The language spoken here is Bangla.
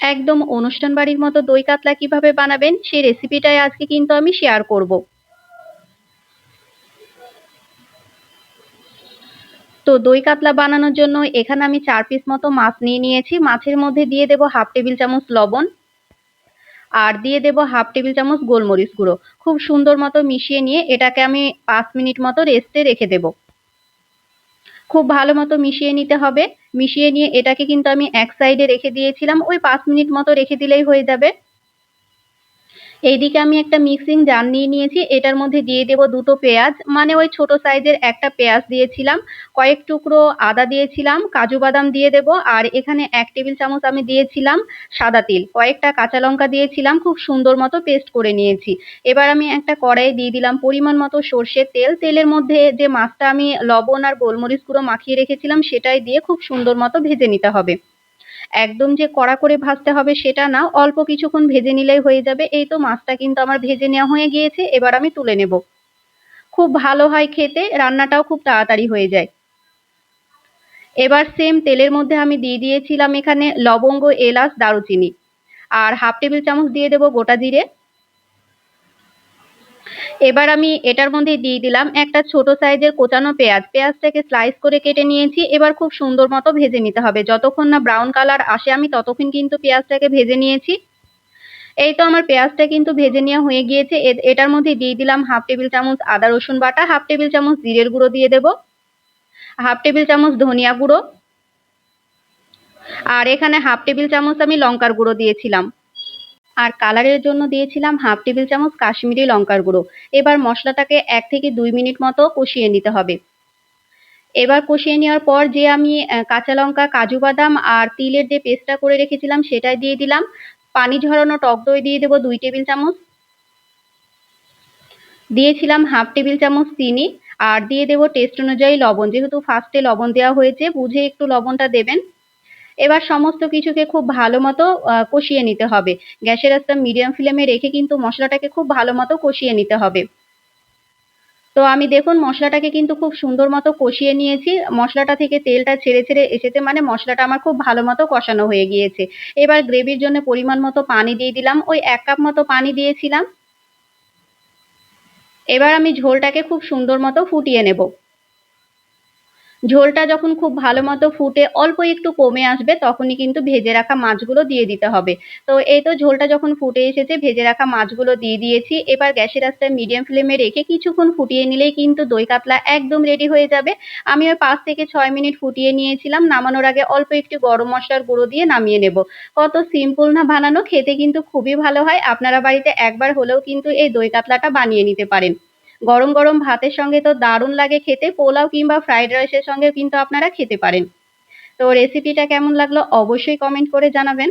একদম অনুষ্ঠান বাড়ির মতো দই কাতলা কিভাবে বানাবেন সেই রেসিপিটাই আজকে কিন্তু আমি শেয়ার করব। তো দই কাতলা বানানোর জন্য এখানে আমি ৪ পিস মতো মাছ নিয়ে নিয়েছি। মাছের মধ্যে দিয়ে দেব 1/2 টেবিল চামচ লবণ আর দিয়ে দেব 1/2 টেবিল চামচ গোলমরিচ গুঁড়ো। খুব সুন্দর মতো মিশিয়ে নিয়ে এটাকে আমি ৫ মিনিট মতো রেস্টে রেখে দেব। খুব ভালো মতো মিশিয়ে নিতে হবে। মিশিয়ে নিয়ে এটাকে কিন্তু আমি এক সাইডে রেখে দিয়েছিলাম। ওই ৫ মিনিট মতো রেখে দিলেই হয়ে যাবে। এইদিকে আমি একটা মিক্সিং জার নিয়ে নিয়েছি। এটার মধ্যে দিয়ে দেব ২ টো পেঁয়াজ, মানে ওই ছোট সাইজের একটা পেঁয়াজ দিয়েছিলাম। কয়েক টুকরো আদা দিয়েছিলাম, কাজু বাদাম দিয়ে দেব। আর এখানে ১ টেবিল চামচ আমি দিয়েছিলাম সাদা তিল। কয়েকটা কাঁচা লঙ্কা দিয়েছিলাম, খুব সুন্দর মতো পেস্ট করে নিয়েছি। এবার আমি একটা কড়াইয়ে দিয়ে দিলাম পরিমাণ মতো সর্ষের তেল। তেলের মধ্যে যে মাছটা আমি লবণ আর গোলমরিচ গুঁড়ো মাখিয়ে রেখেছিলাম সেটাই দিয়ে খুব সুন্দর মতো ভেজে নিতে হবে। একদম যে কড়া করে ভাজতে হবে সেটা না, অল্প কিছুক্ষণ ভেজে নিলেই হয়ে যাবে। এই তো মাছটা কিন্তু আমার ভেজে নেওয়া হয়ে গিয়েছে, এবার আমি তুলে নেব। খুব ভালো হয় খেতে, রান্নাটাও খুব তাড়াতাড়ি হয়ে যায়। এবার সেম তেলের মধ্যে আমি দিয়ে দিয়েছিলাম এখানে লবঙ্গ, এলাচ, দারুচিনি আর 1/2 টেবিল চামচ দিয়ে দেব গোটা জিরে। এবার আমি এটার মধ্যে দিয়ে দিলাম একটা ছোট সাইজের কোচানো পেঁয়াজ। পেঁয়াজটাকে স্লাইস করে কেটে নিয়েছি। এবার খুব সুন্দর মতো ভেজে নিতে হবে। যতক্ষণ না ব্রাউন কালার আসে আমি ততক্ষণ কিন্তু পেঁয়াজটাকে ভেজে নিয়েছি। এই তো আমার পেঁয়াজটা কিন্তু ভেজে নেওয়া হয়ে গিয়েছে। এটার মধ্যে দিয়ে দিলাম 1/2 টেবিল চামচ আদা রসুন বাটা, 1/2 টেবিল চামচ জিরের গুঁড়ো দিয়ে দেব, 1/2 টেবিল চামচ ধনিয়া গুঁড়ো আর এখানে 1/2 টেবিল চামচ আমি লঙ্কার গুঁড়ো দিয়েছিলাম। আর কালারের জন্য দিয়েছিলাম 1/2 টেবিল চামচ কাশ্মীরি লঙ্কার গুঁড়ো। এবার মশলাটাকে ১ থেকে ২ মিনিট মতো কষিয়ে নিতে হবে। এবার কষিয়ে নেওয়ার পর যে আমি কাঁচা লঙ্কা, কাজু বাদাম আর তিলের যে পেস্টটা করে রেখেছিলাম সেটাই দিয়ে দিলাম। পানি ঝরানো টক দই দিয়ে দেব ২ টেবিল চামচ। দিয়েছিলাম 1/2 টেবিল চামচ চিনি আর দিয়ে দেব টেস্ট অনুযায়ী লবণ। যেহেতু ফার্স্টে লবণ দেওয়া হয়েছে বুঝে একটু লবণটা দেবেন। এবার সমস্ত কিছুকে খুব ভালো মতো কষিয়ে নিতে হবে। গ্যাসের আঁচটা মিডিয়াম ফ্লেমে রেখে কিন্তু মশলাটাকে খুব ভালো মতো কষিয়ে নিতে হবে। তো আমি দেখুন মশলাটাকে কিন্তু খুব সুন্দর মতো কষিয়ে নিয়েছি। মশলাটা থেকে তেলটা ছেড়ে ছেড়ে এসেছে, মানে মশলাটা আমার খুব ভালো মতো কষানো হয়ে গিয়েছে। এবার গ্রেভির জন্য পরিমাণ মতো পানি দিয়ে দিলাম। ওই ১ কাপ মতো পানি দিয়েছিলাম। এবার আমি ঝোলটাকে খুব সুন্দর মতো ফুটিয়ে নেব। ঝোলটা যখন খুব ভালো মতো ফুটে অল্প একটু কমে আসবে তখনই কিন্তু ভেজে রাখা মাছগুলো দিয়ে দিতে হবে। তো এই তো ঝোলটা যখন ফুটে এসেছে ভেজে রাখা মাছগুলো দিয়ে দিয়েছি। এবার গ্যাসের আঁচটা মিডিয়াম ফ্লেমে রেখে কিছুক্ষণ ফুটিয়ে নিলেই কিন্তু দই কাতলা একদম রেডি হয়ে যাবে। আমি ওই ৫ থেকে ৬ মিনিট ফুটিয়ে নিয়েছিলাম। নামানোর আগে অল্প একটু গরম মসলার গুঁড়ো দিয়ে নামিয়ে নেব। কত সিম্পল না বানানো, খেতে কিন্তু খুবই ভালো হয়। আপনারা বাড়িতে একবার হলেও কিন্তু এই দই কাতলাটা বানিয়ে নিতে পারেন। গরম গরম ভাতের সঙ্গে তো দারুণ লাগে খেতে। পোলাও কিংবা ফ্রাইড রাইসের সঙ্গেও কিন্তু আপনারা খেতে পারেন। তো রেসিপিটা কেমন লাগলো অবশ্যই কমেন্ট করে জানাবেন।